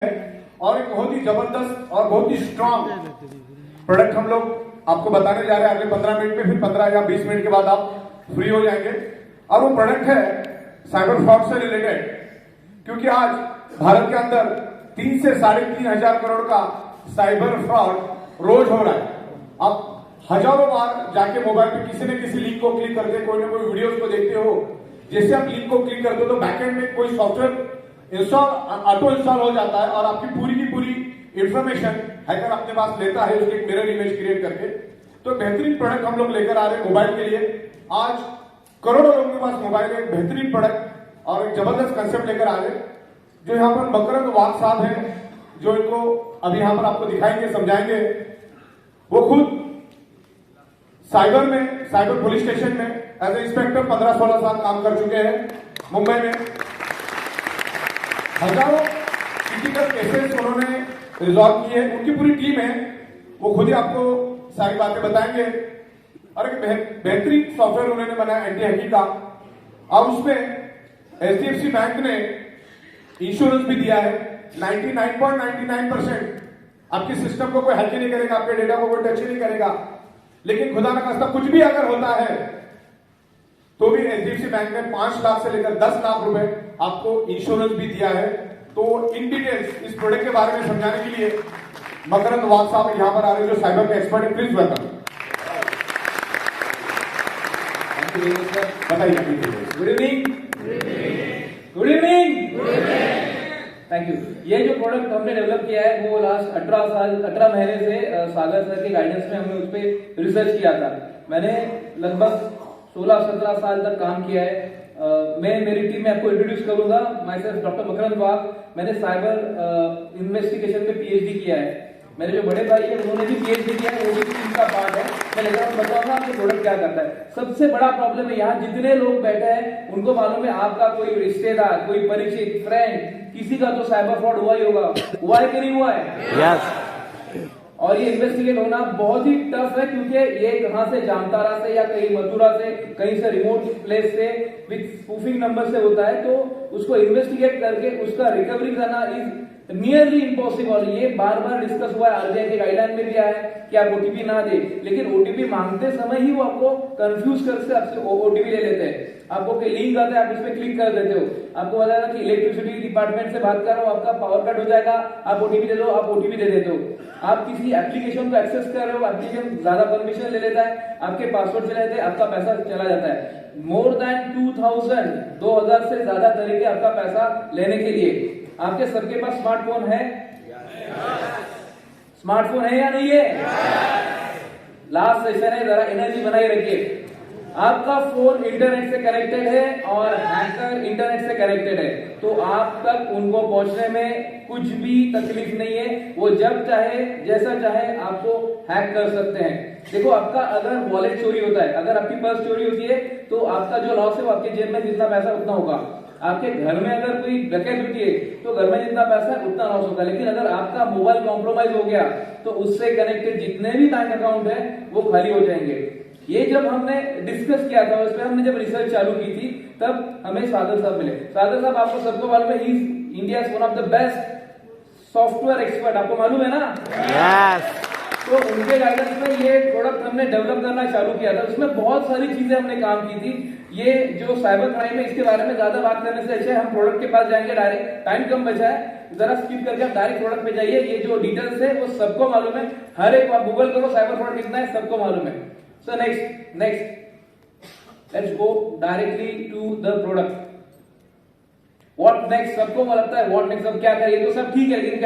और एक बहुत ही जबरदस्त और बहुत ही स्ट्रांग प्रोडक्ट हम लोग आपको बताने जा रहे हैं अगले 15 मिनट में, फिर 15 या 20 मिनट के बाद आप फ्री हो जाएंगे। और वो प्रोडक्ट है साइबर फ्रॉड से रिलेटेड, क्योंकि आज भारत के अंदर 3 से 3.5 करोड़ का साइबर फ्रॉड रोज हो रहा है। आप हजारों बार जाके मोबाइल पे किसी न किसी लिंक को क्लिक करके कोई ना कोई वीडियोस को देखते हो। जैसे आप लिंक को क्लिक करते हो तो बैकएंड में कोई सॉफ्टवेयर ऑटो इंस्टॉल हो जाता है और आपकी पूरी की पूरी इंफॉर्मेशन हैकर अपने पास लेता है, उसकी मिरर इमेज क्रिएट करके। तो बेहतरीन प्रोडक्ट हम लोग लेकर आ रहे हैं मोबाइल के लिए। आज करोड़ों लोगों के पास मोबाइल है, एक बेहतरीन प्रोडक्ट और एक जबरदस्त कंसेप्ट लेकर आ रहे हैं। जो यहाँ पर मकरंद वाघ साहब है, जो इनको अभी यहाँ पर आपको दिखाएंगे, समझाएंगे। वो खुद साइबर पुलिस स्टेशन में एज ए इंस्पेक्टर 15-16 साल काम कर चुके हैं मुंबई में। हजारों क्रिटिकल केसेस उन्होंने रिजॉल्व किए, उनकी पूरी टीम है, वो खुद ही आपको सारी बातें बताएंगे। और एक बेहतरीन सॉफ्टवेयर उन्होंने बनाया एंटी हैकिंग का, और उसमें एचडीएफसी बैंक ने इंश्योरेंस भी दिया है। 99.99% आपके सिस्टम को कोई हैक नहीं करेगा, आपके डेटा को कोई टच नहीं करेगा। लेकिन खुदा न खास्ता कुछ भी अगर होता है तो भी एचडीएफसी बैंक ने 5 लाख से लेकर 10 लाख रुपए आपको इंश्योरेंस भी दिया है। तो इन डिटेल्स इस प्रोडक्ट के बारे में समझाने के लिए मकरंद वाघ साहब यहां पर आ रहे हैं, जो साइबर के एक्सपर्ट है। Please welcome. बताइए। Good evening. Good evening. Thank you. ये जो प्रोडक्ट हमने डेवलप किया है वो लास्ट 18 महीने से सागर सर के गाइडेंस में हमने उस पर रिसर्च किया था। मैंने लगभग 16-17 साल तक काम किया है। मैं मेरी टीम में आपको इंट्रोड्यूस करूंगा। माय सेल्फ डॉक्टर मकरंद वाघ। मैंने साइबर इन्वेस्टिगेशन में पीएचडी किया है। मेरे जो बड़े भाई है उन्होंने भी पीएचडी किया है, वो भी टीम का पार्ट है। मैं लेकर बताऊंगा आपको प्रोडक्ट क्या करता है। सबसे बड़ा प्रॉब्लम है, यहाँ जितने लोग बैठे हैं उनको मालूम है आपका कोई रिश्तेदार, कोई परिचित, फ्रेंड, किसी का तो साइबर फ्रॉड हुआ ही होगा। हुआ है कि नहीं हुआ है? यस। और ये इन्वेस्टिगेट होना बहुत ही टफ है, क्योंकि ये कहां से, जामतारा से या कहीं मथुरा से, कहीं से रिमोट प्लेस से विथ स्पूफिंग नंबर से होता है। तो उसको इन्वेस्टिगेट करके उसका रिकवरी करना इज नियरली इम्पॉसिबल। ये बार बार डिस्कस हुआ है, आरबीआई के गाइडलाइन में भी आया है कि आप ओटीपी ना दे, लेकिन ओटीपी मांगते समय ही वो आपको कंफ्यूज करके आपसे ओटीपी ले लेते हैं। आपको कोई लिंक आता है, आप उस पर क्लिक कर देते हो, आपको बताएगा कि इलेक्ट्रिसिटी डिपार्टमेंट से बात कर रहा हूं, आपका पावर कट हो जाएगा, आप ओटीपी दे दो, आप ओटीपी दे देते हो। आप किसी एप्लीकेशन को एक्सेस कर रहे हो, एप्लीकेशन ज्यादा परमिशन ले लेता है, आपके पासवर्ड चले जाते हैं, आपका पैसा चला जाता है। मोर देन 2000 से ज्यादा तरीके आपका पैसा लेने के लिए। आपके सबके पास स्मार्टफोन है? स्मार्टफोन है या नहीं है? लास्ट सेशन है, जरा एनर्जी बनाए रखिए। आपका फोन इंटरनेट से कनेक्टेड है और हैकर इंटरनेट से कनेक्टेड है, तो आप तक उनको पहुंचने में कुछ भी तकलीफ नहीं है। वो जब चाहे जैसा चाहे आपको हैक कर सकते हैं। देखो, आपका अगर वॉलेट चोरी होता है, अगर आपकी पर्स चोरी होती है, तो आपका जो लॉस है वो आपके जेब में जितना पैसा उतना होगा। आपके घर में अगर कोई डकैत होती है तो घर में जितना पैसा है उतना लॉस होगा। लेकिन अगर आपका मोबाइल कॉम्प्रोमाइज हो गया तो उससे कनेक्टेड जितने भी बैंक अकाउंट है वो खाली हो जाएंगे। ये जब हमने डिस्कस किया था, उस पर हमने जब रिसर्च चालू की थी, तब हमें सागर साहब मिले। सागर साहब आपको सबको मालूम है, he is India one of the best software expert, आपको मालूम है ना? यस। तो उनके गाइडेंस में ये प्रोडक्ट हमने डेवलप करना चालू किया था। उसमें बहुत सारी चीजें हमने काम की थी। ये जो साइबर क्राइम है, इसके बारे में ज्यादा बात करने से अच्छा है हम प्रोडक्ट के पास जाएंगे डायरेक्ट। टाइम कम बचा है, जरा स्किप करके आप डायरेक्ट प्रोडक्ट पे जाइए। ये जो डिटेल्स है वो सबको मालूम है, हर एक आप गूगल करो साइबर फ्रॉड कितना है, सबको मालूम है। So next let's go directly to the product. What next, सबको लगता है व्हाट नेक्स्ट, अब क्या करें? ये तो सब ठीक है, लेकिन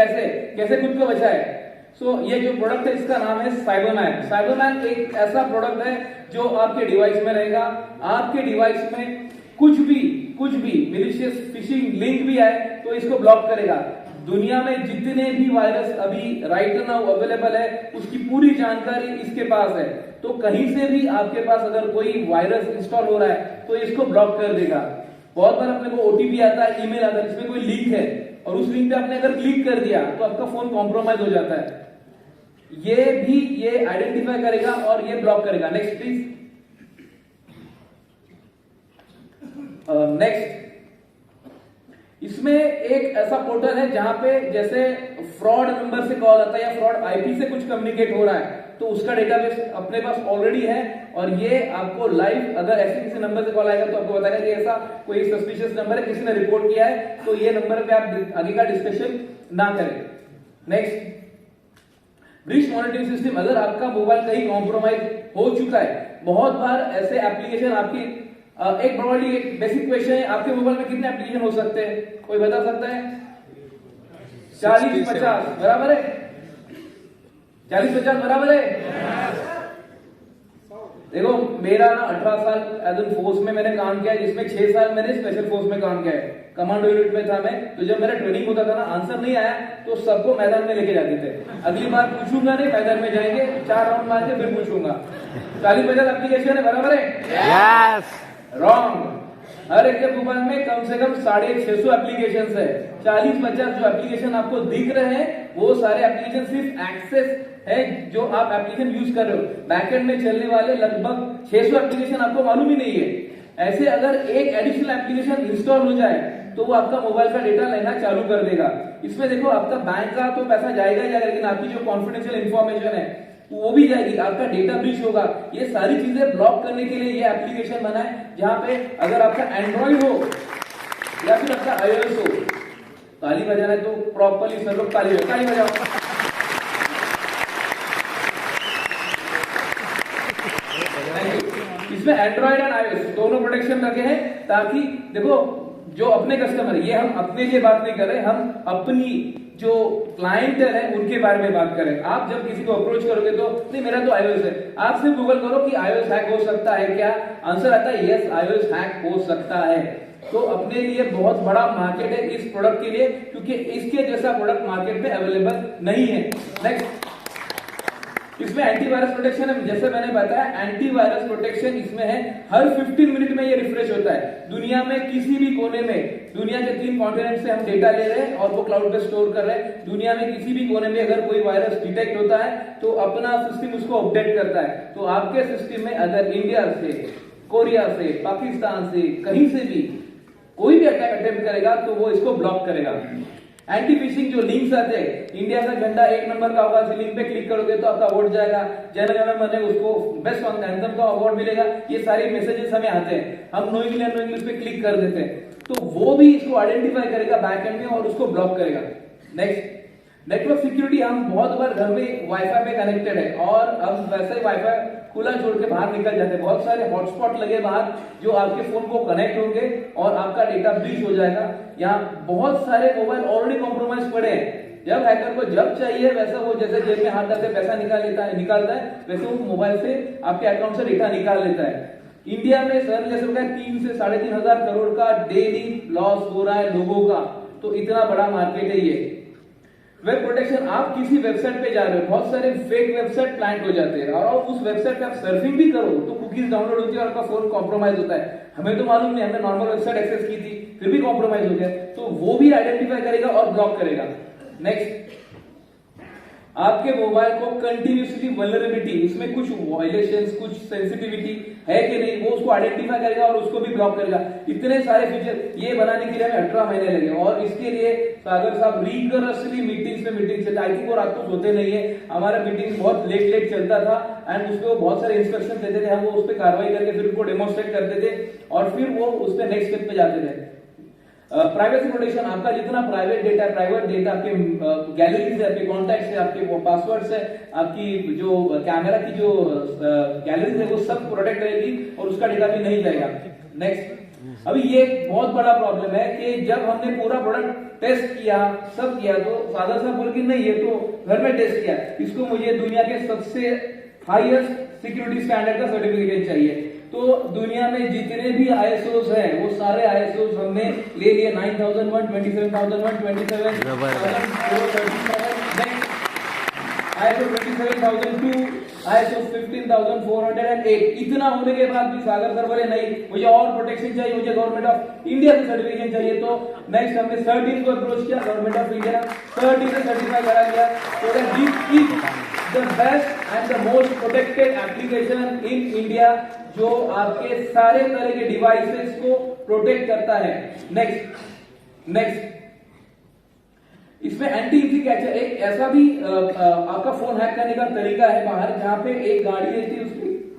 कैसे खुद को बचाए? ये जो प्रोडक्ट है इसका नाम है साइबरमैन। साइबरमैन एक ऐसा प्रोडक्ट है जो आपके डिवाइस में रहेगा। आपके डिवाइस में कुछ भी मिलिशियस फिशिंग लिंक भी आए तो इसको ब्लॉक करेगा। दुनिया में जितने भी वायरस अभी राइट नाउ अवेलेबल है उसकी पूरी जानकारी इसके पास है। तो कहीं से भी आपके पास अगर कोई वायरस इंस्टॉल हो रहा है तो इसको ब्लॉक कर देगा। बहुत बार अपने को ओटीपी आता है, ईमेल आता है, इसमें कोई लिंक है और उस लिंक पे आपने अगर क्लिक कर दिया तो आपका फोन कॉम्प्रोमाइज हो जाता है। ये आइडेंटिफाई करेगा और ये ब्लॉक करेगा। Next please. नेक्स्ट, इसमें एक ऐसा पोर्टल है जहां पे जैसे फ्रॉड नंबर से कॉल आता है या फ्रॉड आईपी से कुछ कम्युनिकेट हो रहा है, तो उसका डेटाबेस अपने पास ऑलरेडी है और ये आपको लाइव अगर ऐसे किसी नंबर से कॉल आएगा तो आपको बताएगा कि ऐसा कोई सस्पिशियस नंबर है, किसी ने रिपोर्ट किया है, तो ये नंबर पे आप आगे का डिस्कशन ना करें। Next, breach monitoring system. अगर आपका मोबाइल कहीं कॉम्प्रोमाइज हो चुका है, बहुत बार ऐसे एप्लीकेशन आपकी एक ब्रॉडली एक बेसिक क्वेश्चन है, आपके मोबाइल में कितने एप्लीकेशन हो सकते हैं, कोई बता सकता है? 40-50 बराबर है? 40-50 बराबर है? देखो मेरा ना 18 साल एज एन फोर्स में मैंने काम किया है, जिसमें 6 साल मैंने स्पेशल फोर्स में काम किया है, कमांडो यूनिट में था मैं। तो जब मेरा ट्रेनिंग होता था ना, आंसर नहीं आया तो सबको मैदान में लेके जाते थे, अगली बार पूछूंगा नहीं, मैदान में जाएंगे 4 राउंड मार के फिर पूछूंगा। 40-50 एप्लीकेशन है, बराबर है? यस। रॉन्ग। हर एक के मोबाइल में कम से कम 650 एप्लीकेशन है। 40-50 जो एप्लीकेशन आपको दिख रहे हैं वो सारे एप्लीकेशन सिर्फ एक्सेस है जो आप एप्लीकेशन यूज कर रहे हो, बैकएंड में चलने वाले लगभग 600 एप्लीकेशन आपको मालूम ही नहीं है। ऐसे अगर एक एडिशनल एप्लीकेशन इंस्टॉल हो जाए तो वो आपका मोबाइल का डेटा लेना चालू कर देगा। इसमें देखो आपका बैंक का तो पैसा जाएगा ही जाएगा, लेकिन आपकी जो कॉन्फिडेंशियल इंफॉर्मेशन है वो भी जाएगी, आपका डेटा ब्रीच होगा। ये सारी चीजें ब्लॉक करने के लिए ये एप्लीकेशन बना है, जहां पे अगर आपका एंड्रॉइड हो या फिर आपका iOS हो, ताली बजाना है तो प्रॉपर्ली सब लोग ताली बजाओ। इसमें एंड्रॉइड एंड iOS दोनों प्रोटेक्शन रखे हैं, ताकि देखो जो अपने कस्टमर, ये हम अपने लिए बात नहीं कर रहे, हम अपनी जो क्लाइंट है उनके बारे में बात करें। आप जब किसी को अप्रोच करोगे तो नहीं मेरा तो iOS है, आप सिर्फ गूगल करो कि iOS हैक हो सकता है क्या, आंसर आता है यस iOS हैक हो सकता है। तो अपने लिए बहुत बड़ा मार्केट है इस प्रोडक्ट के लिए, क्योंकि इसके जैसा प्रोडक्ट मार्केट में अवेलेबल नहीं है। नेक्स्ट, इसमें एंटीवायरस प्रोटेक्शन है, जैसे मैंने बताया एंटीवायरस प्रोटेक्शन इसमें है, हर 15 मिनट में ये रिफ्रेश होता है। दुनिया में किसी भी कोने में, दुनिया के 3 कॉन्टिनेंट से हम डेटा ले रहे हैं और वो क्लाउड पे स्टोर कर रहे हैं, दुनिया में किसी भी कोने में अगर कोई वायरस डिटेक्ट होता है तो अपना सिस्टम उसको अपडेट करता है। तो आपके सिस्टम में अगर इंडिया से, कोरिया से, पाकिस्तान से, कहीं से भी कोई भी अटैक अटेम्प्ट करेगा तो वो इसको ब्लॉक करेगा। एंटी फिशिंग जो लिंक्स आते हैं, इंडिया का झंडा 1 नंबर का होगा, लिंक पे क्लिक करोगे तो आपका वोट जाएगा, जन गण मन उसको बेस्ट सॉन्ग एंथम का अवार्ड मिलेगा, ये सारे मैसेजेस हमें आते हैं, हम नोइंगली अननोइंगली उस पे क्लिक कर देते हैं, तो वो भी इसको आइडेंटिफाई करेगा बैकएंड में और उसको ब्लॉक करेगा। Next, network security. हम बहुत बार घर में वाईफाई पे कनेक्टेड है और अब वैसे ही वाईफाई खुला छोड़ के बाहर निकल जाते हैं, बहुत सारे हॉटस्पॉट लगे बाहर जो आपके फोन को कनेक्ट होंगे और आपका डेटा ब्रीच हो जाएगा। यहाँ बहुत सारे मोबाइल ऑलरेडी कॉम्प्रोमाइज पड़े हैं, जब हैकर को जब चाहिए वैसा वो जैसे जेब में हाथ डालते पैसा निकालता है वैसे वो मोबाइल से आपके अकाउंट से डेटा निकाल लेता है। इंडिया में सर जैसे 3 से 3.5 हजार करोड़ का डेली लॉस हो रहा है लोगों का, तो इतना बड़ा मार्केट है ये। वेब प्रोटेक्शन, आप किसी वेबसाइट पे जा रहे हो, बहुत सारे फेक वेबसाइट प्लांट हो जाते हैं और उस वेबसाइट पे आप सर्फिंग भी करो तो कुकीज डाउनलोड होती है और आपका फोन कॉम्प्रोमाइज होता है। हमें तो मालूम नहीं, हमने नॉर्मल वेबसाइट एक्सेस की थी फिर भी कॉम्प्रोमाइज हो गया, तो वो भी आइडेंटिफाई करेगा और ब्लॉक करेगा। नेक्स्ट, आपके मोबाइल को कंटिन्यूसली वल्नरेबिलिटी, इसमें कुछ वायलेशंस, कुछ सेंसिटिविटी है कि नहीं, वो उसको आइडेंटिफाई करेगा और उसको भी ब्लॉक करेगा। इतने सारे फीचर ये बनाने के लिए हमें 18 महीने लगे और इसके लिए सागर साहब रिगरसली मीटिंग्स में मीटिंग चलता, आई थिंक वो रात को सोते नहीं है, हमारा मीटिंग बहुत लेट चलता था एंड उसपे वो बहुत सारे इंस्ट्रक्शन देते थे, हम वो उस पर कार्रवाई करके फिर उनको डेमोन्स्ट्रेट करते थे और फिर वो उस पर नेक्स्ट स्टेप पे जाते थे। प्राइवेसी प्रोटेक्शन, आपका जितना प्राइवेट डेटा, प्राइवेट डेटा, आपके गैलरीज है, आपके कॉन्टैक्ट्स है, आपके पासवर्ड्स है, आपकी जो कैमरा की जो गैलरीज है वो सब प्रोटेक्ट रहेगी और उसका डेटा भी नहीं जाएगा। नेक्स्ट, अभी ये एक बहुत बड़ा प्रॉब्लम है कि जब हमने पूरा प्रोडक्ट टेस्ट किया, सब किया, तो सादा साहब बोल के नहीं ये तो घर में टेस्ट किया, इसको मुझे दुनिया के सबसे हाईएस्ट सिक्योरिटी स्टैंडर्ड का सर्टिफिकेट चाहिए। तो दुनिया में जितने भी ISOs हैं वो सारे ISOs हमने ले लिए, 9001, 27001, ISO 27002, ISO 15408। इतना होने के बाद भी सागर सर बोले नहीं मुझे और प्रोटेक्शन चाहिए, मुझे गवर्नमेंट ऑफ इंडिया से सर्टिफिकेशन चाहिए। तो नेक्स्ट हमने CERT-In को अप्रोच किया, गवर्नमेंट ऑफ इंडिया CERT-In से सर्टिफाई करा दिया। तो this is the best and the most protected application in India जो आपके सारे तरह के डिवाइसेस को प्रोटेक्ट करता है। नेक्स्ट, नेक्स्ट, इसमें एंटी इजी कैचर एक ऐसा भी आपका फोन हैक करने का तरीका है बाहर, जहां पे एक गाड़ी रहती है,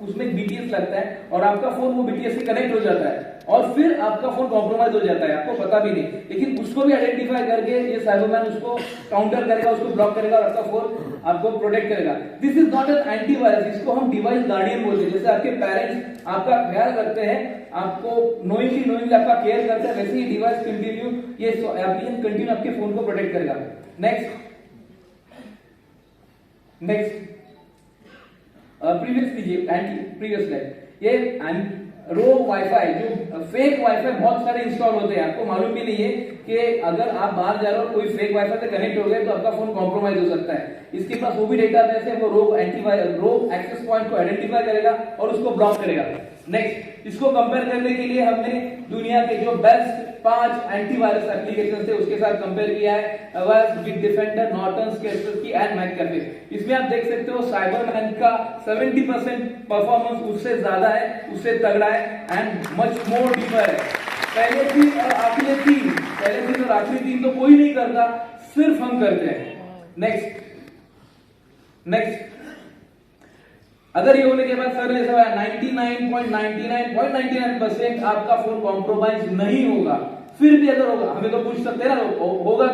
उसमें बीटीएस लगता है और आपका फोन वो बीटीएस से कनेक्ट हो जाता है और फिर आपका फोन कॉम्प्रोमाइज हो जाता है, आपको पता भी नहीं, लेकिन उसको भी आइडेंटिफाई करके ये साइबरमैन उसको काउंटर करेगा, उसको ब्लॉक करेगा और आपका फोन आपको प्रोटेक्ट करेगा। This is not an antivirus, इसको हम डिवाइस गार्डियन बोलते हैं। जैसे आपके पेरेंट्स आपका ख्याल रखते हैं, आपको नोइंगली आपका केयर करते हैं, वैसे ही डिवाइस कंटिन्यू ये एप्लीकेशन कंटिन्यू आपके फोन को प्रोटेक्ट करेगा। नेक्स्ट प्रीवियस स्लाइड, ये रो वाईफाई, जो फेक वाईफाई बहुत सारे इंस्टॉल होते हैं, आपको मालूम भी नहीं है कि अगर आप बाहर जा रहे हो कोई फेक वाईफाई से कनेक्ट हो गए तो आपका फोन कॉम्प्रोमाइज हो सकता है। इसके पास वो भी डेटाबेस है, वो रो एक्सेस पॉइंट को आइडेंटिफाई करेगा और उसको ब्लॉक करेगा। नेक्स्ट, इसको कंपेयर करने के लिए हमने दुनिया के जो बेस्ट 5 एंटीवायरस एप्लीकेशन थे उसके साथ कंपेयर किया है, Avast, Bitdefender, Norton, Kaspersky and McAfee. इसमें आप देख सकते हो साइबरमैन का 70% परफॉर्मेंस उससे ज्यादा है, उससे तगड़ा है एंड मच मोर डीपर है। पहले 3 और आखिरी 3 तो कोई नहीं करता, सिर्फ हम करते हैं। नेक्स्ट, अगर ये होने के बाद सर ने 99.99% आपका फोन कॉम्प्रोमाइज नहीं होगा, फिर भी अगर होगा, हमें तो पूछ सकते हैं ना, होगा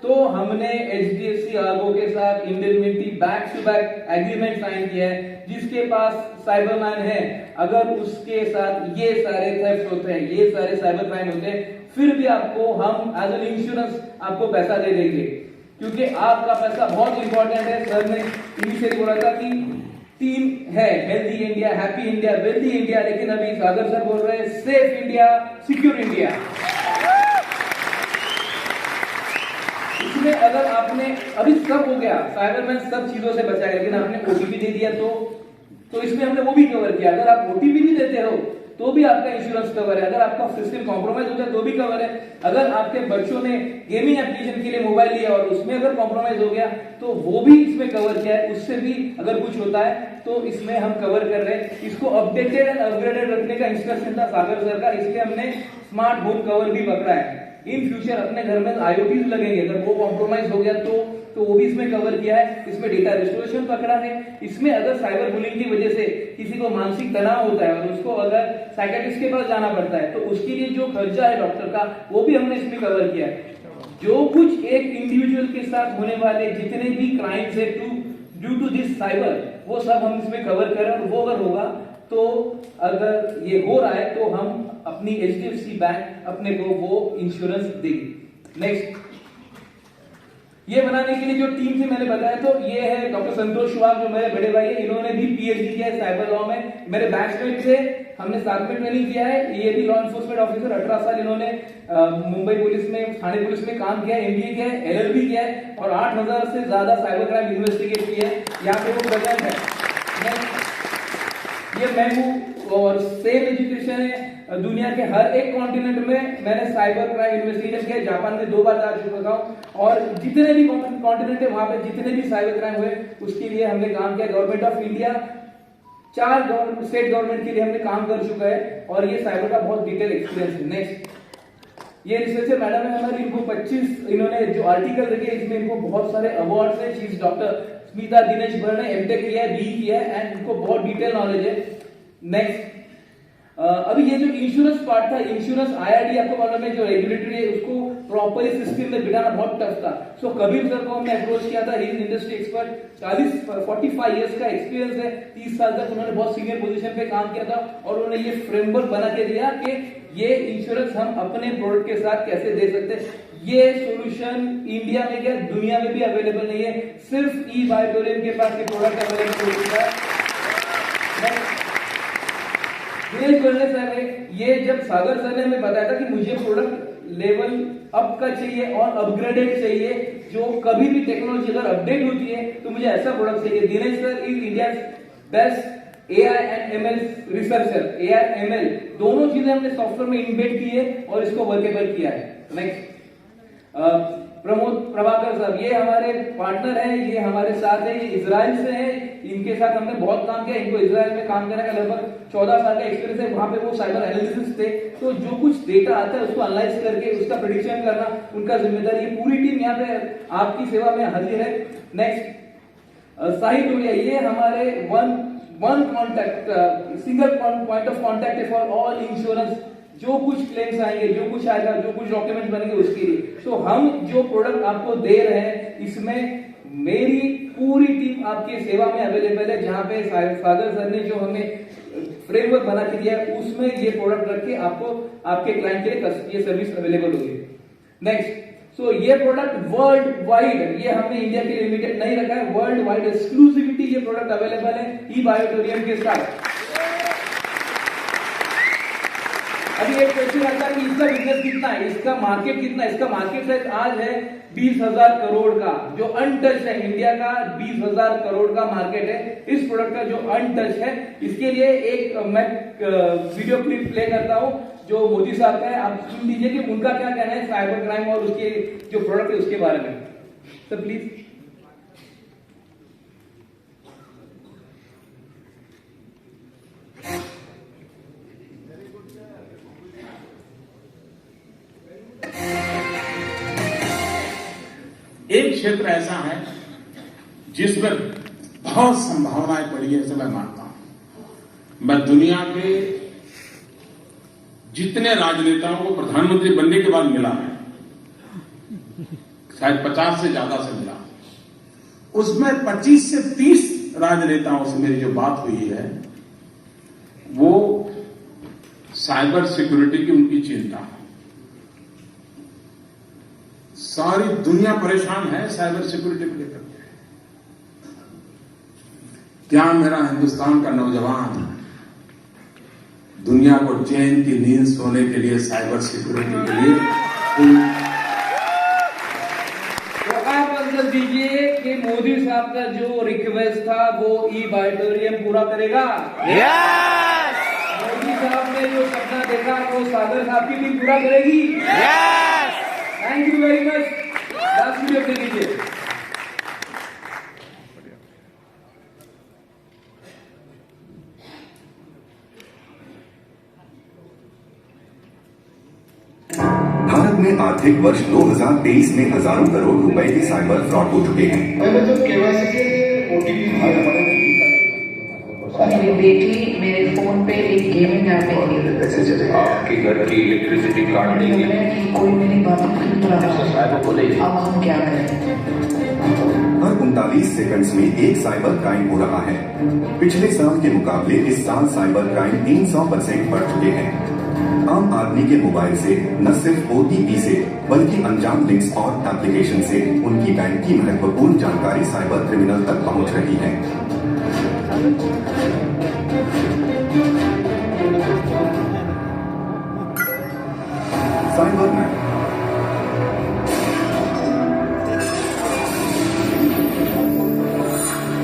तो हमने HDFC आर्गो के साथ indemnity back to back agreement sign किया है, जिसके पास साइबरमैन है, अगर उसके साथ ये सारे थेफ्ट होते हैं, ये सारे साइबर क्राइम होते हैं, फिर भी आपको हम एज एन इंश्योरेंस आपको पैसा दे देंगे, क्योंकि आपका पैसा बहुत इंपॉर्टेंट है। सर ने इनिशियली बोला था कि 3 है, healthy India, happy India, wealthy India, लेकिन अभी सागर सर बोल रहे हैं सेफ इंडिया, सिक्योर इंडिया। इसमें अगर आपने अभी सब हो गया, साइबरमैन सब चीजों से बचाएगा, लेकिन आपने ओटीपी दे दिया तो इसमें हमने वो भी कवर किया। अगर आप ओटीपी भी देते हो तो भी आपका इंश्योरेंस कवर है, अगर आपका सिस्टम कॉम्प्रोमाइज होता है तो भी कवर है, अगर आपके बच्चों ने गेमिंग एप्लीकेशन के लिए मोबाइल लिया और उसमें अगर कॉम्प्रोमाइज हो गया तो वो भी इसमें कवर किया है, उससे भी अगर कुछ होता है तो इसमें हम कवर कर रहे हैं। इसको अपडेटेड एंड अपग्रेडेड रखने का इंस्ट्रक्शन था सागर सर का, इसलिए हमने स्मार्ट होम कवर भी पकड़ा है। इन फ्यूचर अपने घर में IoT लगेंगे, अगर वो कॉम्प्रोमाइज हो गया तो वो भी इसमें कवर किया है। इसमें डेटा रिस्टोरेशन पकड़ा है। इसमें अगर साइबर बुलिंग की वजह से किसी को मानसिक तनाव होता है और उसको अगर साइकियाट्रिस्ट के पास जाना पड़ता है तो उसके लिए जो खर्चा है डॉक्टर का, वो भी हमने इसमें कवर किया है। जो कुछ एक इंडिविजुअल के साथ होने वाले जितने भी क्राइम्स है ड्यू टू दिस साइबर, वो सब हम इसमें कवर करें, और वो अगर होगा तो अगर ये हो रहा है तो हम अपनी HDFC बैंक अपने को वो इंश्योरेंस देगी। नेक्स्ट, ये बनाने के लिए जो टीम थी मैंने बताया, तो ये है डॉक्टर संतोष श्वाब, जो मेरे बड़े भाई है, इन्होंने भी PhD किया है साइबर लॉ में, मेरे बैचमेट थे, हमने साथ में ट्रेनिंग किया है। ये भी लॉ एनफोर्समेंट ऑफिसर, 18 साल इन्होंने मुंबई पुलिस में, थाने पुलिस में काम किया है, MBA किया है, LLB किया है और 8000 से ज्यादा साइबर क्राइम इन्वेस्टिगेट किए हैं। यहाँ पे वो प्रेजेंट है। ये मैं हूँ और सेम एजुकेशन है दुनिया के हर एक कॉन्टिनेंट में। मैंने साइबर क्राइम इन्वेस्टिगेशन किया, जापान में 2 बार जा चुका हूँ और जितने भी कॉन्टिनेंट है वहां पे जितने भी साइबर क्राइम हुए उसके लिए हमने काम किया। Government of India 4 state government के लिए हमने काम कर चुका है और ये साइबर का बहुत डिटेल एक्सपीरियंस है। नेक्स्ट, ये रिसर्चर मैडम है हमारी, इनको 25 इन्होंने जो आर्टिकल लिखे इसमें इनको बहुत सारे अवार्ड है। She is doctor Smita Dinesh भर ने MTech किया है, BE किया है एंड इनको बहुत डिटेल नॉलेज है। नेक्स्ट, अभी ये जो इंश्योरेंस पार्ट था, इंश्योरेंस IRD आपको मालूम है जो रेगुलेटरी है, उसको प्रॉपरली सिस्टम में बिठाना बहुत टफ था। सो कबीर सर को हमने अप्रोच किया था, he is industry expert, 45 years का एक्सपीरियंस है, 30 साल तक उन्होंने बहुत सीनियर पोजीशन पे काम किया था और उन्होंने ये फ्रेमवर्क बना के दिया कि ये इंश्योरेंस हम अपने प्रोडक्ट के साथ कैसे दे सकते हैं। ये सॉल्यूशन इंडिया में क्या दुनिया में भी अवेलेबल नहीं है, सिर्फ ई-बायोटोरियम के पास ये प्रोडक्ट अवेलेबल होता है। ये जब सागर सर ने हमें बताया था कि मुझे प्रोडक्ट लेवल अप का चाहिए और अपग्रेडेड चाहिए, जो कभी भी टेक्नोलॉजी अगर अपडेट होती है तो मुझे ऐसा प्रोडक्ट चाहिए। Dinesh sir is India best AI and ML researcher. AI ML दोनों चीजें हमने सॉफ्टवेयर में इम्बेड की है और इसको वर्केबल किया है। नेक्स्ट, प्रमोद प्रभाकर साहब, ये हमारे पार्टनर हैं, ये हमारे साथ है, ये इजराइल से हैं, इनके साथ हमने बहुत काम किया। इनको इजराइल में काम करने का लगभग 14 साल का एक्सपीरियंस है। वहां पे वो साइबर एनालिसिस थे, तो जो कुछ डेटा आता है उसको एनालाइज करके उसका प्रेडिक्शन करना उनका जिम्मेदारी। ये पूरी टीम यहाँ पे आपकी सेवा में हाजिर है। नेक्स्ट साहिल टोलिया, ये हमारे one contact single point of contact है फॉर ऑल इंश्योरेंस। जो कुछ क्लेम्स आएंगे, जो कुछ आएगा, जो कुछ डॉक्यूमेंट बनेंगे उसके लिए। तो हम जो प्रोडक्ट आपको दे रहे हैं इसमें मेरी पूरी टीम आपकी सेवा में अवेलेबल है। जहां पे सागर सर ने जो हमें फ्रेमवर्क बना के दिया है उसमें ये प्रोडक्ट रख के आपको आपके क्लाइंट के लिए ये सर्विस अवेलेबल होगी। नेक्स्ट, सो ये प्रोडक्ट वर्ल्ड वाइड, ये हमने इंडिया के लिए लिमिटेड नहीं रखा है, वर्ल्ड वाइड एक्सक्लूसिविटी ये प्रोडक्ट अवेलेबल है ई-बायोटोरियम के साथ। अभी एक क्वेश्चन आता है कि इसका बिजनेस कितना है, इसका मार्केट कितना है। इसका मार्केट साइज आज है 20,000 करोड़ का, जो अनटच है। इंडिया का 20,000 करोड़ का मार्केट है इस प्रोडक्ट का जो अनटच है। इसके लिए एक मैं वीडियो क्लिप प्ले करता हूं जो मोदी साहब का है, आप सुन लीजिए कि उनका क्या कहना है साइबर क्राइम और उसके जो प्रोडक्ट है उसके बारे में। Sir please. एक क्षेत्र ऐसा है जिस पर बहुत संभावनाएं पड़ी है, ऐसे मैं मानता हूं। मैं दुनिया के जितने राजनेताओं को प्रधानमंत्री बनने के बाद मिला है, शायद 50 से ज्यादा से मिला, उसमें 25 से 30 राजनेताओं से मेरी जो बात हुई है वो साइबर सिक्योरिटी की उनकी चिंता है। सारी दुनिया परेशान है साइबर सिक्योरिटी को लेकर के। क्या मेरा हिंदुस्तान का नौजवान दुनिया को चैन की नींद सोने के लिए साइबर सिक्योरिटी के लिए तो आप आंसर दीजिए कि मोदी साहब का जो रिक्वेस्ट था वो ई-बायोटोरियम पूरा करेगा? यस। मोदी साहब ने जो सपना देखा वो सागर साहब की टीम पूरा करेगी? Yes. Thank you very much. Last video दे दीजिए। भारत में आर्थिक वर्ष 2023 में हजारों करोड़ रुपए के साइबर फ्रॉड हो चुके हैं। मेरी बेटी मेरे फोन पे एक गेमिंग ऐप में कैसे चलेगा? आपके घर की इलेक्ट्रिसिटी काट देंगे। कोई मेरी बातों की तरह। अब हम क्या करें? हर 39 सेकंड्स में एक साइबर क्राइम हो रहा है। पिछले साल के मुकाबले इस साल साइबर क्राइम 300% बढ़ चुके हैं। आम आदमी के मोबाइल से न सिर्फ OTP से बल्कि अनजान लिंक्स और एप्लीकेशन से उनकी बैंक की महत्वपूर्ण जानकारी साइबर क्रिमिनल तक पहुंच रही है।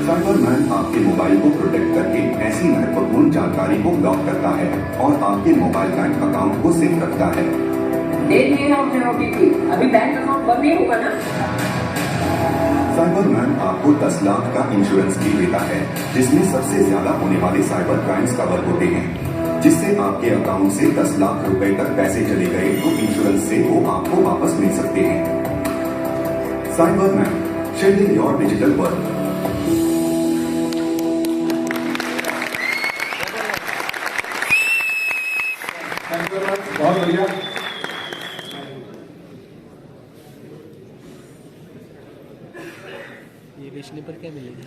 साइबरमैन आपके मोबाइल को प्रोटेक्ट करके ऐसी महत्वपूर्ण जानकारी को ब्लॉक करता है और आपके मोबाइल बैंक अकाउंट को सेफ रखता है। दे दिए हमने OTP, अभी बैंक अकाउंट बंद नहीं होगा ना? साइबरमैन आपको 10 लाख का इंश्योरेंस भी देता है, जिसमें सबसे ज्यादा होने वाले साइबर क्राइम्स कवर होते हैं। जिससे आपके अकाउंट से 10 लाख रुपए तक पैसे चले गए तो इंश्योरेंस से वो आपको वापस मिल सकते हैं। साइबरमैन, शील्डिंग योर डिजिटल वर्ल्ड। बहुत बढ़िया। ये बेचने पर क्या मिलेगा?